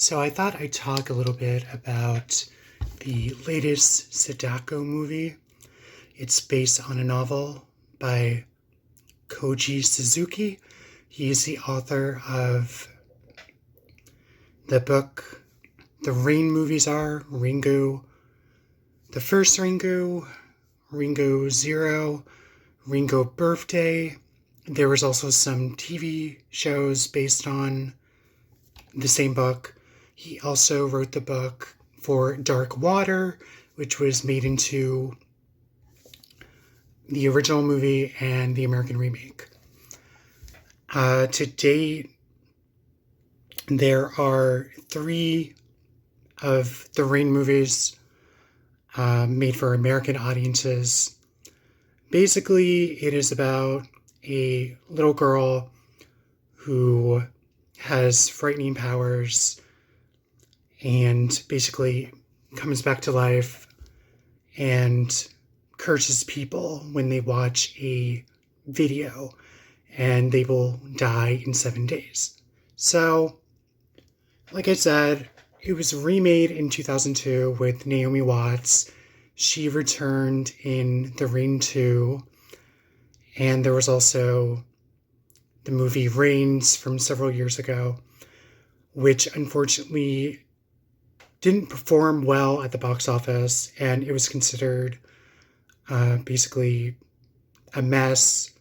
So I thought I'd talk a little bit about the latest Sadako movie. It's based on a novel by Koji Suzuki. He is the author of the book The Rain Movies Are Ringo, the first Ringo, Ringo Zero, Ringo Birthday. There was also some TV shows based on the same book. He also wrote the book for Dark Water, which was made into the original movie and the American remake. To date, there are 3 of the Rain movies made for American audiences. Basically, it is about a little girl who has frightening powers and basically comes back to life and curses people when they watch a video, and they will die in 7 days. So, like I said, it was remade in 2002 with Naomi Watts. She returned in The Rain 2, and there was also the movie Rains from several years ago, which unfortunately didn't perform well at the box office, and it was considered basically a mess.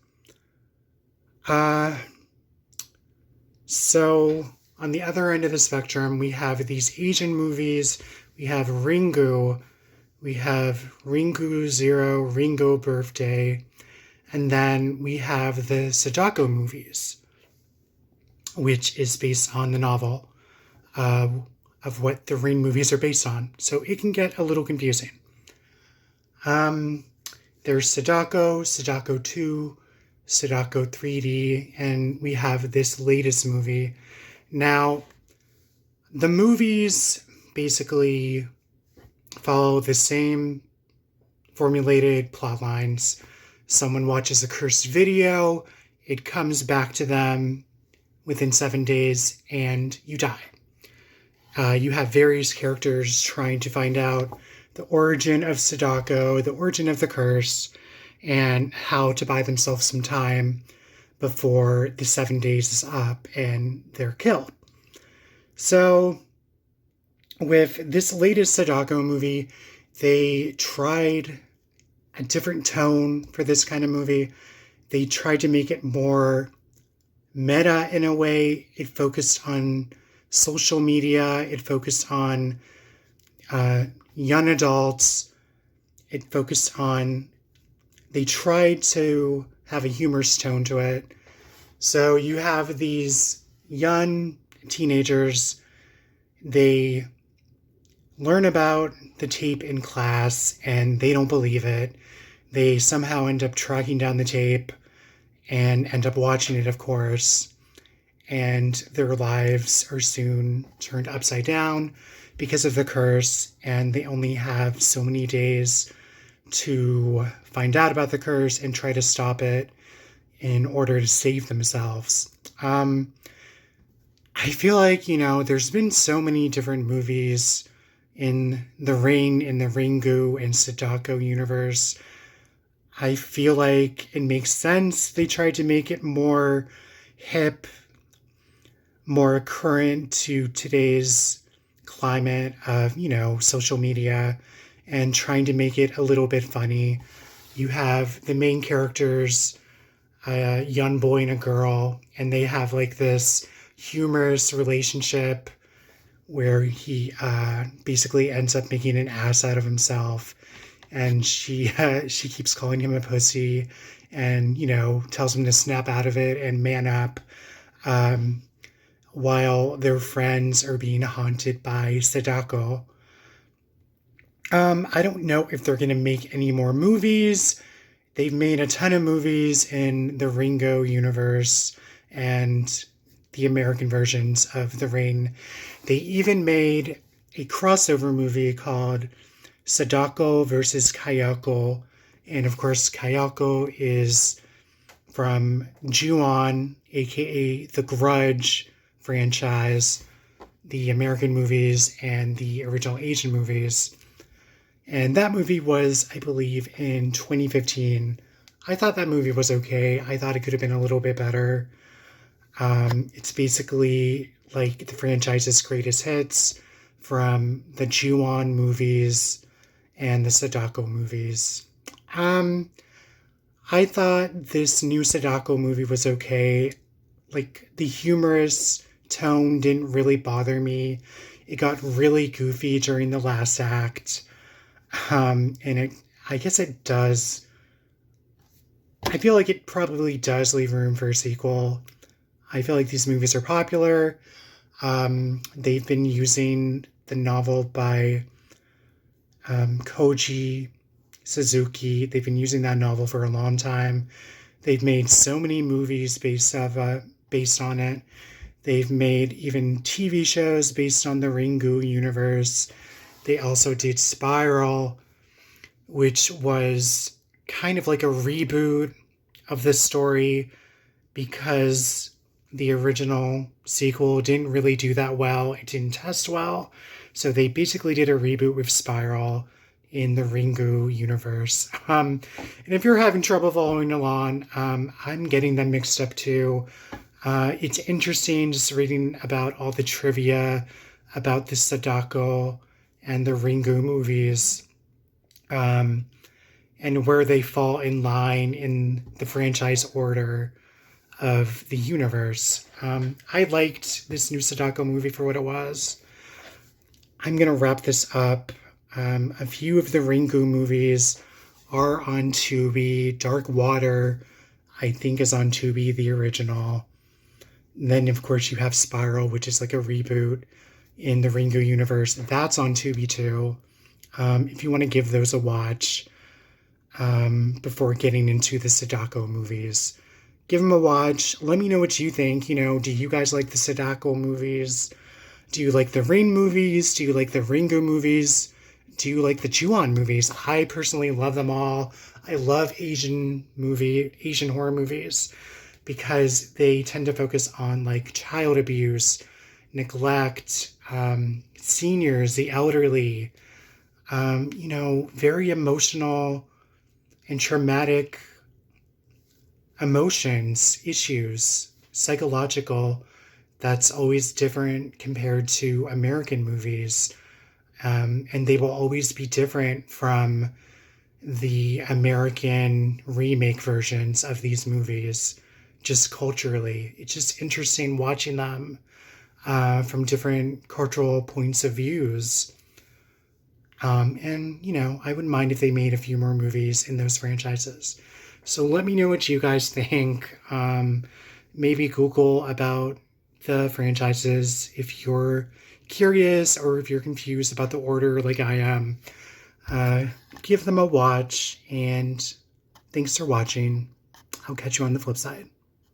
So on the other end of the spectrum, we have these Asian movies. We have Ringu, we have Ringu Zero, Ringo Birthday, and then we have the Sadako movies, which is based on the novel of what the Rain movies are based on. So it can get a little confusing. There's Sadako, Sadako 2, Sadako 3D, and we have this latest movie. Now, the movies basically follow the same formulated plot lines. Someone watches a cursed video, it comes back to them within 7 days, and you die. You have various characters trying to find out the origin of Sadako, the origin of the curse, and how to buy themselves some time before the 7 days is up and they're killed. So, with this latest Sadako movie, they tried a different tone for this kind of movie. They tried to make it more meta in a way. It focused on social media. It focused on young adults. It focused on, they tried to have a humorous tone to it. So you have these young teenagers, they learn about the tape in class and they don't believe it. They somehow end up tracking down the tape and end up watching it, of course. And their lives are soon turned upside down because of the curse, and they only have so many days to find out about the curse and try to stop it in order to save themselves. I feel like, there's been so many different movies in the Rain, in the Ringu and Sadako universe. I feel like it makes sense. They tried to make it more hip, more current to today's climate of, social media, and trying to make it a little bit funny. You have the main characters, a young boy and a girl, and they have like this humorous relationship where he basically ends up making an ass out of himself, and she keeps calling him a pussy and, tells him to snap out of it and man up, while their friends are being haunted by Sadako. I don't know if they're going to make any more movies. They've made a ton of movies in the Ringo universe and the American versions of The Rain. They even made a crossover movie called Sadako versus Kayako. And of course, Kayako is from Ju-on, aka The Grudge franchise. the American movies and the original Asian movies. And that movie was, I believe, in 2015. I thought that movie was okay. I thought it could have been a little bit better. It's basically like the franchise's greatest hits from the Ju-on movies and the Sadako movies. I thought this new Sadako movie was okay. Like, the humorous tone didn't really bother me. It got really goofy during the last act. I guess it does. I feel like it probably does leave room for a sequel. I feel like these movies are popular. They've been using the novel by Koji Suzuki. They've been using that novel for a long time. They've made so many movies based on it. They've made even TV shows based on the Ringu universe. They also did Spiral, which was kind of like a reboot of the story because the original sequel didn't really do that well. It didn't test well. So they basically did a reboot with Spiral in the Ringu universe. And if you're having trouble following along, I'm getting them mixed up too. It's interesting just reading about all the trivia about the Sadako and the Ringu movies, and where they fall in line in the franchise order of the universe. I liked this new Sadako movie for what it was. I'm going to wrap this up. A few of the Ringu movies are on Tubi. Dark Water, I think, is on Tubi, the original. And then, of course, you have Spiral, which is like a reboot in the Ringu universe. That's on Tubi, too. If you want to give those a watch before getting into the Sadako movies. Give them a watch. Let me know what you think. Do you guys like the Sadako movies? Do you like the Rin movies? Do you like the Ringu movies? Do you like the Ju-on movies? I personally love them all. I love Asian horror movies because they tend to focus on like child abuse, neglect, seniors, the elderly, very emotional and traumatic emotions, issues, psychological, that's always different compared to American movies. And they will always be different from the American remake versions of these movies, just culturally. It's just interesting watching them from different cultural points of views. And I wouldn't mind if they made a few more movies in those franchises. So let me know what you guys think. Maybe Google about the franchises if you're curious or if you're confused about the order like I am. Give them a watch, and thanks for watching. I'll catch you on the flip side.